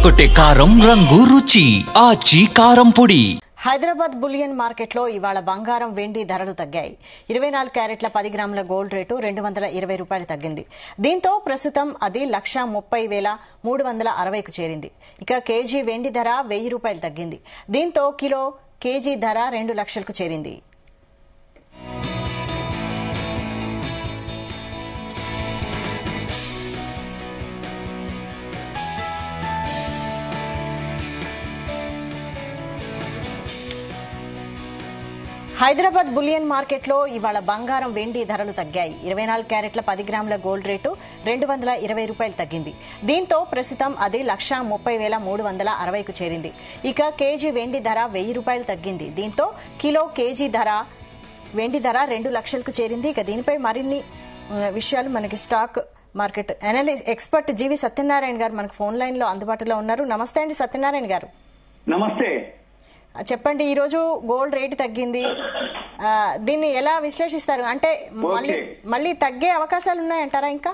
అదరగొట్టే కారం రంగు రుచి ఆచి కారం పొడి. హైదరాబాద్ బులియన్ మార్కెట్లో ఇవాళ బంగారం వెండి ధరలు తగ్గాయి. 24 క్యారెట్ల 10 గ్రాముల గోల్డ్ రేటు $220 తగ్గింది. దీంతో ప్రస్తుతం అది 1,30,360కు చేరింది. ఇక కేజీ వెండి ధర $1,000 తగ్గింది. దీంతో కేజీ ధర 2 లక్షలకు చేరింది. హైదరాబాద్ బులియన్ మార్కెట్లో ఇవాళ బంగారం వెండి ధరలు తగ్గాయి. 24 క్యారెట్ల 10 గ్రాముల గోల్డ్ రేటు $220 తగ్గింది. దీంతో ప్రస్తుతం అది 1,30,360కు చేరింది. ఇక కేజీ వెండి ధర $1,000 తగ్గింది. దీంతో కేజీ ధర వెండి ధర 2 లక్షలకు చేరింది. ఇక దీనిపై మరిన్ని విషయాలు మనకి స్టాక్ మార్కెట్ ఎక్స్పర్ట్ జీవి సత్యనారాయణ గారు మనకు ఫోన్ లైన్ లో అందుబాటులో ఉన్నారు. నమస్తే అండి సత్యనారాయణ గారు. నమస్తే. చెప్పండి, ఈ రోజు గోల్డ్ రేటు తగ్గింది, దీన్ని ఎలా విశ్లేషిస్తారు? అంటే మళ్ళీ తగ్గే అవకాశాలు ఉన్నాయంటారా? ఇంకా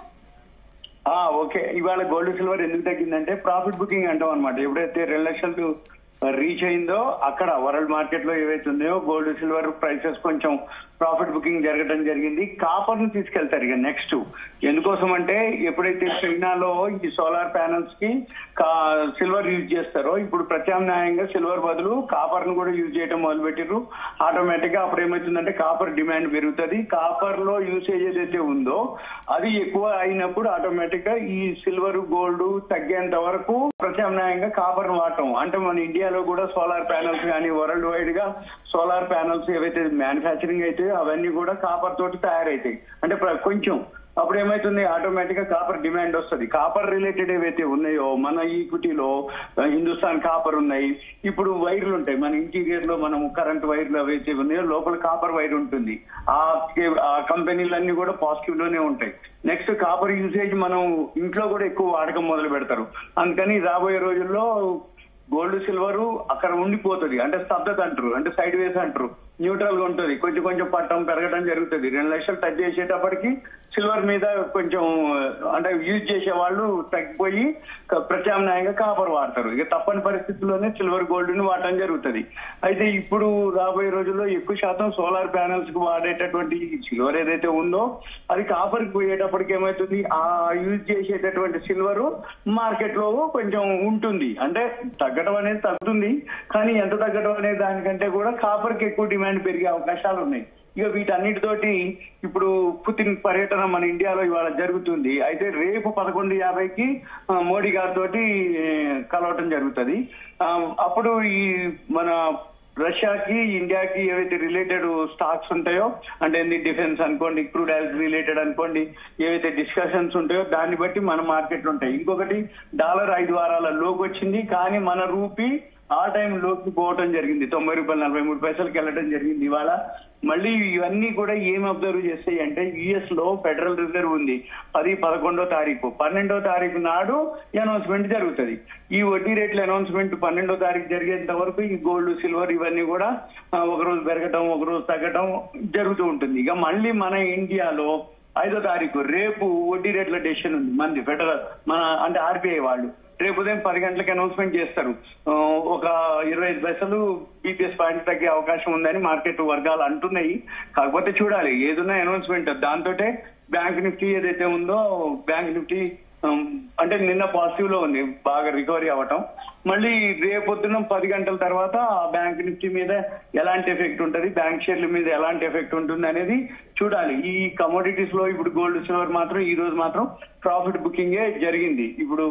ఓకే, ఇవాళ గోల్డ్ సిల్వర్ ఎందుకు తగ్గిందంటే ప్రాఫిట్ బుకింగ్ అంటాం అనమాట. ఎప్పుడైతే 2 లక్షలు రీచ్ అయిందో అక్కడ వరల్డ్ మార్కెట్ లో ఏవైతే ఉన్నాయో గోల్డ్ సిల్వర్ ప్రైసెస్ కొంచెం ప్రాఫిట్ బుకింగ్ జరగడం జరిగింది. కాపర్ ను తీసుకెళ్తారు ఇక నెక్స్ట్. ఎందుకోసం అంటే ఎప్పుడైతే చైనాలో ఈ సోలార్ ప్యానల్స్ కి సిల్వర్ యూజ్ చేస్తారో ఇప్పుడు ప్రత్యామ్నాయంగా సిల్వర్ బదులు కాపర్ ను కూడా యూజ్ చేయడం మొదలు పెట్టిర్రు. ఆటోమేటిక్ గా అప్పుడు ఏమవుతుందంటే కాపర్ డిమాండ్ పెరుగుతుంది. కాపర్ లో యూసేజ్ ఏదైతే ఉందో అది ఎక్కువ అయినప్పుడు ఆటోమేటిక్ గా ఈ సిల్వర్ గోల్డ్ తగ్గేంత వరకు ప్రత్యామ్నాయంగా కాపర్ వాడటం. అంటే మన ఇండియాలో కూడా సోలార్ ప్యానల్స్ కానీ వరల్డ్ వైడ్ గా సోలార్ ప్యానల్స్ ఏవైతే మ్యానుఫ్యాక్చరింగ్ అయితే అవన్నీ కూడా కాపర్ తోటి తయారైతాయి. అంటే కొంచెం అప్పుడు ఏమైతుంది, ఆటోమేటిక్ గా కాపర్ డిమాండ్ వస్తుంది. కాపర్ రిలేటెడ్ ఏవైతే ఉన్నాయో మన ఈక్విటీలో హిందుస్థాన్ కాపర్ ఉన్నాయి. ఇప్పుడు వైర్లు ఉంటాయి మన ఇంటీరియర్ లో, మనం కరెంట్ వైర్లు ఏవైతే ఉన్నాయో లోపల కాపర్ వైర్ ఉంటుంది. ఆ కంపెనీలన్నీ కూడా పాజిటివ్ లోనే ఉంటాయి. నెక్స్ట్ కాపర్ యూసేజ్ మనం ఇంట్లో కూడా ఎక్కువ వాడకం మొదలు పెడతారు. అందుకని రాబోయే రోజుల్లో గోల్డ్ సిల్వర్ అక్కడ ఉండిపోతుంది. అంటే స్తబ్దత అంటారు, అంటే సైడ్ వేస్ అంటారు, న్యూట్రల్ గా ఉంటుంది. కొంచెం కొంచెం పట్టం పెరగడం జరుగుతుంది. 2 లక్షలు టచ్ చేసేటప్పటికి సిల్వర్ మీద కొంచెం అంటే యూజ్ చేసే వాళ్ళు తగ్గిపోయి ప్రత్యామ్నాయంగా కాపర్ వాడతారు. ఇక తప్పని పరిస్థితుల్లోనే సిల్వర్ గోల్డ్ ని వాడటం జరుగుతుంది. అయితే ఇప్పుడు రాబోయే రోజుల్లో ఎక్కువ శాతం సోలార్ ప్యానల్స్ కు వాడేటటువంటి సిల్వర్ ఏదైతే ఉందో అది కాపర్ కి పోయేటప్పటికి ఏమవుతుంది, ఆ యూజ్ చేసేటటువంటి సిల్వర్ మార్కెట్ లో కొంచెం ఉంటుంది. అంటే తగ్గడం అనేది తగ్గుతుంది, కానీ ఎంత తగ్గడం అనే దానికంటే కూడా కాపర్ కి ఎక్కువ డిమాండ్ పెరిగే అవకాశాలు ఉన్నాయి. ఇక వీటన్నిటితోటి ఇప్పుడు పుతిన్ పర్యటన మన ఇండియాలో ఇవాళ జరుగుతుంది. అయితే రేపు 11:50కి మోడీ గారితో కలవటం జరుగుతుంది. అప్పుడు ఈ మన రష్యాకి ఇండియాకి ఏవైతే రిలేటెడ్ స్టాక్స్ ఉంటాయో, అంటే డిఫెన్స్ అనుకోండి, క్రూడ్ ఆయిల్ రిలేటెడ్ అనుకోండి, ఏవైతే డిస్కషన్స్ ఉంటాయో దాన్ని బట్టి మన మార్కెట్లు ఉంటాయి. ఇంకొకటి డాలర్ 5 వారాల లోకి వచ్చింది, కానీ మన రూపీ ఆ టైం లోకి పోవటం జరిగింది. $90.43 వెళ్ళడం జరిగింది. ఇవాళ మళ్ళీ ఇవన్నీ కూడా ఏం అబ్జర్వ్ చేస్తాయి అంటే యుఎస్ లో ఫెడరల్ రిజర్వ్ ఉంది. 10-11వ తారీఖు 12వ తారీఖు నాడు అనౌన్స్మెంట్ జరుగుతుంది. ఈ వడ్డీ రేట్ల అనౌన్స్మెంట్ 12వ తారీఖు జరిగేంత వరకు ఈ గోల్డ్ సిల్వర్ ఇవన్నీ కూడా ఒకరోజు పెరగటం ఒకరోజు తగ్గటం జరుగుతూ ఉంటుంది. ఇక మళ్ళీ మన ఇండియాలో 5వ తారీఖు రేపు వడ్డీ రేట్ల డెసిషన్ ఉంది. మంది ఫెడరల్ అంటే ఆర్బీఐ వాళ్ళు రేపు ఉదయం 10 గంటలకు అనౌన్స్మెంట్ చేస్తారు. ఒక 25 పైసలు బీపీఎస్ పాయింట్ తగ్గే అవకాశం ఉందని మార్కెట్ వర్గాలు అంటున్నాయి. కాకపోతే చూడాలి, ఏదున్నా అనౌన్స్మెంట్. దాంతో బ్యాంక్ నిఫ్టీ ఏదైతే ఉందో బ్యాంక్ నిఫ్టీ అంటే నిన్న పాజిటివ్ లో ఉంది, బాగా రికవరీ అవ్వటం. మళ్ళీ రేపొద్దున 10 గంటల తర్వాత బ్యాంక్ నిఫ్టీ మీద ఎలాంటి ఎఫెక్ట్ ఉంటుంది, బ్యాంక్ షేర్ల మీద ఎలాంటి ఎఫెక్ట్ ఉంటుంది అనేది చూడాలి. ఈ కమోడిటీస్ లో ఇప్పుడు గోల్డ్ సిల్వర్ మాత్రం ఈ రోజు మాత్రం ప్రాఫిట్ బుకింగే జరిగింది. ఇప్పుడు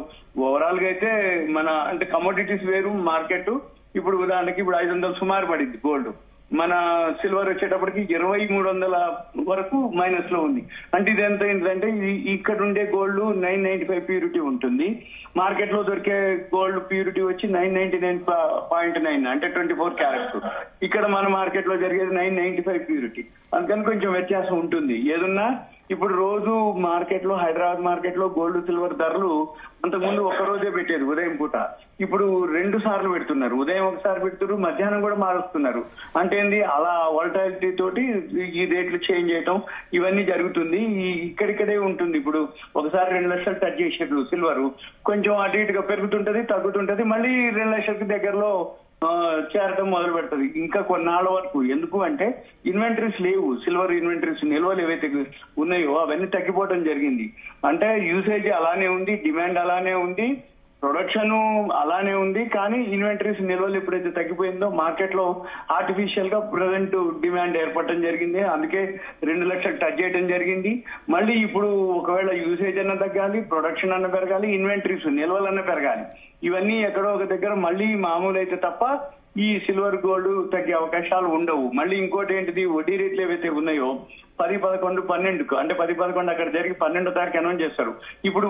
ఓవరాల్ గా అయితే మన అంటే కమోడిటీస్ వేరు మార్కెట్. ఇప్పుడు ఉదాహరణకి ఇప్పుడు 500 సుమారు పడింది గోల్డ్. మన సిల్వర్ వచ్చేటప్పటికి 2300 వరకు మైనస్ లో ఉంది. అంటే ఇది ఎంత ఏంటంటే ఇక్కడ ఉండే గోల్డ్ 995 ప్యూరిటీ ఉంటుంది. మార్కెట్ లో దొరికే గోల్డ్ ప్యూరిటీ వచ్చి 999.9 అంటే 24 క్యారెట్స్. ఇక్కడ మన మార్కెట్ లో జరిగేది 995 ప్యూరిటీ. అందుకని కొంచెం వ్యత్యాసం ఉంటుంది. ఏదున్నా ఇప్పుడు రోజు మార్కెట్ లో, హైదరాబాద్ మార్కెట్ లో గోల్డ్ సిల్వర్ ధరలు అంతకుముందు ఒక రోజే పెట్టేది ఉదయం పూట, ఇప్పుడు 2 సార్లు పెడుతున్నారు. ఉదయం ఒకసారి పెడుతున్నారు, మధ్యాహ్నం కూడా మారుస్తున్నారు. అంటే ఏంది, అలా వాలటాలిటీ తోటి ఈ రేట్లు చేంజ్ చేయటం ఇవన్నీ జరుగుతుంది. ఇక్కడిక్కడే ఉంటుంది. ఇప్పుడు ఒకసారి 2 లక్షలు టచ్ చేసేట్లు సిల్వర్ కొంచెం అటు ఇటుగా పెరుగుతుంటది, తగ్గుతుంటది, మళ్ళీ 2 లక్షలకి దగ్గరలో చేరటం మొదలు పెడుతుంది ఇంకా కొన్నాళ్ళ వరకు. ఎందుకు అంటే ఇన్వెంటరీస్ లేవు, సిల్వర్ ఇన్వెంటరీస్ నిల్వలు ఏవైతే ఉన్నాయో అవన్నీ తగ్గిపోవడం జరిగింది. అంటే యూసేజ్ అలానే ఉంది, డిమాండ్ అలానే ఉంది, ప్రొడక్షన్ అలానే ఉంది. కానీ ఇన్వెంటరీస్ నిల్వలు ఎప్పుడైతే తగ్గిపోయిందో మార్కెట్ లో ఆర్టిఫిషియల్ గా ప్రజెంట్ డిమాండ్ ఏర్పడటం జరిగింది. అందుకే 2 లక్షలు టచ్ చేయడం జరిగింది. మళ్ళీ ఇప్పుడు ఒకవేళ యూసేజ్ అన్న తగ్గాలి, ప్రొడక్షన్ అన్న పెరగాలి, ఇన్వెంటరీస్ నిల్వలన్న పెరగాలి. ఇవన్నీ ఎక్కడో ఒక దగ్గర మళ్ళీ మామూలు అయితే తప్ప ఈ సిల్వర్ గోల్డ్ తగ్గే అవకాశాలు ఉండవు. మళ్ళీ ఇంకోటి ఏంటిది, వడ్డీ రేట్లు ఏవైతే ఉన్నాయో 10, 11, 12 అంటే 10, 11 అక్కడ జరిగి 12వ తారీఖు అనౌన్స్ చేస్తారు. ఇప్పుడు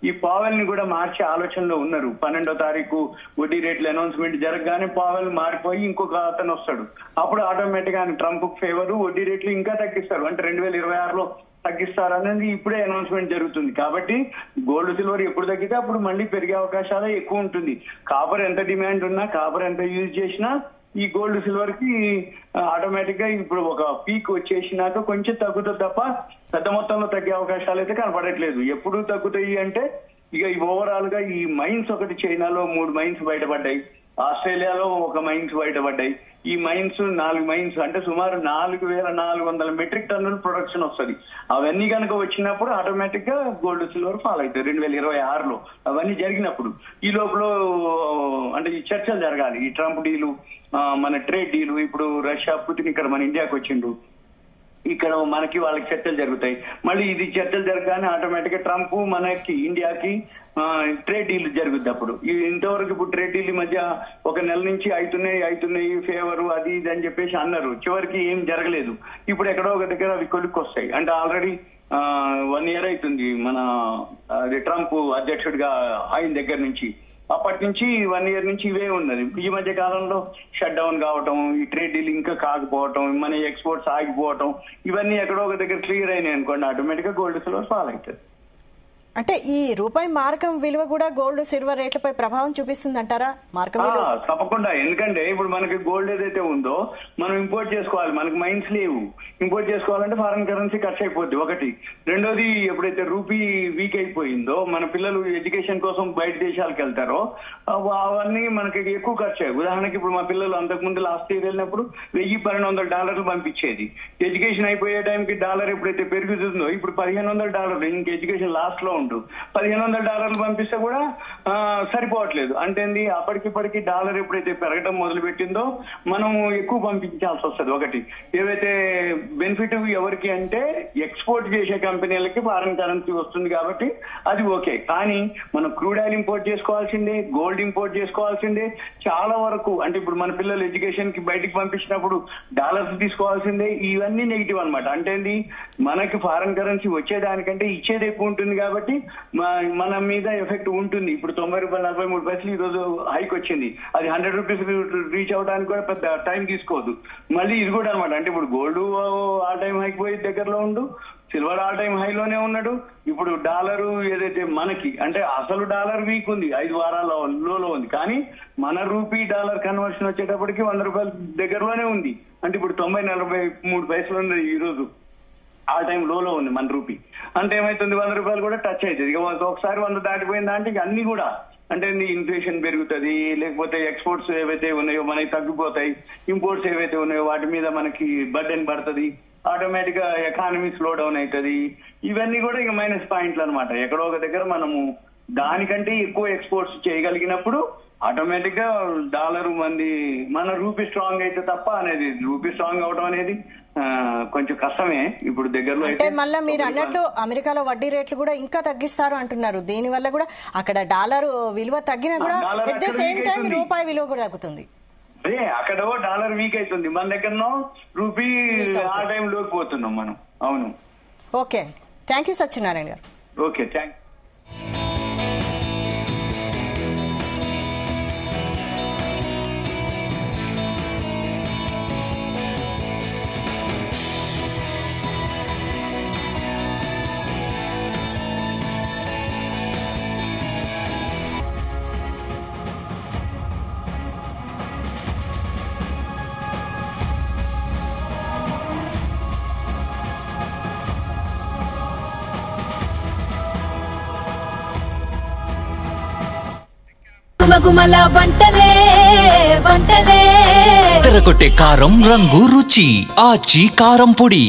ఈ పావెల్ ని కూడా మార్చే ఆలోచనలో ఉన్నారు. 12వ తారీఖు వడ్డీ రేట్ల అనౌన్స్మెంట్ జరగగానే పావెల్ మారిపోయి ఇంకొక అతను వస్తాడు. అప్పుడు ఆటోమేటిక్ గా ట్రంప్ ఫేవర్, వడ్డీ రేట్లు ఇంకా తగ్గిస్తారు. అంటే 2026లో తగ్గిస్తారనేది ఇప్పుడే అనౌన్స్మెంట్ జరుగుతుంది. కాబట్టి గోల్డ్ సిల్వర్ ఎప్పుడు తగ్గితే అప్పుడు మళ్ళీ పెరిగే అవకాశాలే ఎక్కువ ఉంటుంది. కాపర్ ఎంత డిమాండ్ ఉన్నా, కాపర్ ఎంత యూజ్ చేసినా ఈ గోల్డ్ సిల్వర్ కి ఆటోమేటిక్ గా ఇప్పుడు ఒక పీక్ వచ్చేసినాక కొంచెం తగ్గుతుంది తప్ప పెద్ద మొత్తంలో తగ్గే అవకాశాలు అయితే కనపడట్లేదు. ఎప్పుడు తగ్గుతాయి అంటే ఇక ఓవరాల్ గా ఈ మైన్స్ ఒకటి, చైనాలో 3 మైన్స్ బయటపడ్డాయి, ఆస్ట్రేలియాలో 1 మైన్స్ బయటపడ్డాయి. ఈ మైన్స్ 4 మైన్స్ అంటే సుమారు 4400 మెట్రిక్ టన్నుల ప్రొడక్షన్ వస్తుంది. అవన్నీ కనుక వచ్చినప్పుడు ఆటోమేటిక్ గా గోల్డ్ సిల్వర్ ఫాల్ అవుతాయి 2026లో. అవన్నీ జరిగినప్పుడు ఈ లోపల అంటే ఈ చర్చలు జరగాలి. ఈ ట్రంప్ డీలు, మన ట్రేడ్ డీలు, ఇప్పుడు రష్యా పుతిన్ ఇక్కడ మన ఇండియాకి వచ్చిండు, ఇక్కడ మనకి వాళ్ళకి చర్చలు జరుగుతాయి. మళ్ళీ ఇది చర్చలు జరగగానే ఆటోమేటిక్ గా ట్రంప్ మనకి ఇండియాకి ట్రేడ్ డీల్ జరుగుద్ది. అప్పుడు ఇంతవరకు ఇప్పుడు ట్రేడ్ డీల్ మధ్య 1 నెల నుంచి అవుతున్నాయి ఫేవర్ అది ఇది అని చెప్పేసి అన్నారు. చివరికి ఏం జరగలేదు. ఇప్పుడు ఎక్కడో ఒక దగ్గర అవి కొలుక్కొస్తాయి. అంటే ఆల్రెడీ 1 ఇయర్ అవుతుంది మన ట్రంప్ అధ్యక్షుడిగా అయిన దగ్గర నుంచి. అప్పటి నుంచి 1 ఇయర్ నుంచి ఇవే ఉన్నది. ఈ మధ్య కాలంలో షట్ డౌన్ కావటం, ఈ ట్రేడ్ డీల్ ఇంకా కాకపోవటం, మన ఎక్స్పోర్ట్స్ ఆగిపోవటం, ఇవన్నీ ఎక్కడో ఒక దగ్గర క్లియర్ అయినాయి అనుకోండి, ఆటోమేటిక్ గా గోల్డ్ సిల్వర్ ఫాల్ అవుతుంది. అంటే ఈ రూపాయి మార్కం విలువ కూడా గోల్డ్ సిల్వర్ రేట్లపై ప్రభావం చూపిస్తుంది అంటారా? మార్కం విలువ తప్పకుండా. ఎందుకంటే ఇప్పుడు మనకి గోల్డ్ ఏదైతే ఉందో మనం ఇంపోర్ట్ చేసుకోవాలి, మనకి మైన్స్ లేవు. ఇంపోర్ట్ చేసుకోవాలంటే ఫారెన్ కరెన్సీ ఖర్చు అయిపోద్ది ఒకటి. రెండోది, ఎప్పుడైతే రూపీ వీక్ అయిపోయిందో మన పిల్లలు ఎడ్యుకేషన్ కోసం బయట దేశాలకు వెళ్తారో అవన్నీ మనకి ఎక్కువ ఖర్చు అయ్యాయి. ఉదాహరణకి ఇప్పుడు మా పిల్లలు అంతకుముందు లాస్ట్ ఇయర్ వెళ్ళినప్పుడు $1,000-1,200 పంపించేది. ఎడ్యుకేషన్ అయిపోయే టైంకి డాలర్ ఎప్పుడైతే పెరుగుతుందో ఇప్పుడు $1,500 ఇంక ఎడ్యుకేషన్ లాస్ట్ లో ఉంటూ $1,500 పంపిస్తే కూడా సరిపోవట్లేదు. అంటే అప్పటికిప్పటికి డాలర్ ఎప్పుడైతే పెరగడం మొదలు పెట్టిందో మనం ఎక్కువ పంపించాల్సి వస్తుంది. ఒకటి ఏవైతే బెనిఫిట్ ఎవరికి అంటే ఎక్స్పోర్ట్ చేసే కంపెనీలకి ఫారెన్ కరెన్సీ వస్తుంది కాబట్టి అది ఓకే. కానీ మనం క్రూడ్ ఆయిల్ ఇంపోర్ట్ చేసుకోవాల్సిందే, గోల్డ్ ఇంపోర్ట్ చేసుకోవాల్సిందే. చాలా వరకు అంటే ఇప్పుడు మన పిల్లలు ఎడ్యుకేషన్ కి బయటికి పంపించినప్పుడు డాలర్స్ తీసుకోవాల్సిందే. ఇవన్నీ నెగిటివ్ అనమాట. అంటే మనకి ఫారెన్ కరెన్సీ వచ్చేదానికంటే ఇచ్చేది ఎక్కువ ఉంటుంది కాబట్టి మన మీద ఎఫెక్ట్ ఉంటుంది. ఇప్పుడు ₹90.43 ఈ రోజు హైక్ వచ్చింది. అది ₹100 రీచ్ అవడానికి కూడా పెద్ద టైం తీసుకోదు. మళ్ళీ ఇది కూడా అనమాట. అంటే ఇప్పుడు గోల్డ్ ఆల్ టైం హైక్ పోయి దగ్గరలో ఉండు, సిల్వర్ ఆల్ టైం హైలోనే ఉన్నాడు. ఇప్పుడు డాలరు ఏదైతే మనకి అంటే అసలు డాలర్ వీక్ ఉంది, 5 వారాల లోలో ఉంది. కానీ మన రూపీ డాలర్ కన్వర్షన్ వచ్చేటప్పటికి ₹100 దగ్గరలోనే ఉంది. అంటే ఇప్పుడు 90.43 ఉన్నది ఈ రోజు ఆల్ టైం లోలో ఉంది మన రూపీ. అంటే ఏమైతుంది, ₹100 కూడా టచ్ అవుతుంది. ఇక ఒకసారి 100 దాటిపోయిందా అంటే ఇక అన్ని కూడా అంటే ఇన్ఫ్లేషన్ పెరుగుతుంది, లేకపోతే ఎక్స్పోర్ట్స్ ఏవైతే ఉన్నాయో మనకి తగ్గిపోతాయి, ఇంపోర్ట్స్ ఏవైతే ఉన్నాయో వాటి మీద మనకి బర్డెన్ పడుతుంది, ఆటోమేటిక్ గా ఎకానమీ స్లో డౌన్ అవుతుంది. ఇవన్నీ కూడా ఇక మైనస్ పాయింట్లు అనమాట. ఎక్కడో ఒక దగ్గర మనము దానికంటే ఎక్కువ ఎక్స్పోర్ట్స్ చేయగలిగినప్పుడు ఆటోమేటిక్ గా డాలర్ మన రూపీ స్ట్రాంగ్ అయితే తప్ప అనేది రూపీ స్ట్రాంగ్ అవడం అనేది కొంచెం కష్టమే ఇప్పుడు దగ్గరలో. అంటే మళ్ళీ మీరు అన్నట్లు అమెరికాలో వడ్డీ రేట్లు కూడా ఇంకా తగ్గిస్తారు అంటున్నారు. దీని వల్ల కూడా అక్కడ డాలర్ విలువ తగ్గినా కూడా అట్ ద సేమ్ టైం రూపాయి విలువ కూడా తగ్గుతుంది. అదే అక్కడ డాలర్ వీక్ అవుతుంది, మన దగ్గరనో రూపీ ఆ టైంలోకి పోతున్నాం మనం. అవును. ఓకే, థ్యాంక్ యూ సత్యనారాయణ గారు. ఓకే, థ్యాంక్ గుమగుమల వంటలే వంటలే తెరకొట్టే కారం రంగు రుచి ఆచి కారం పొడి.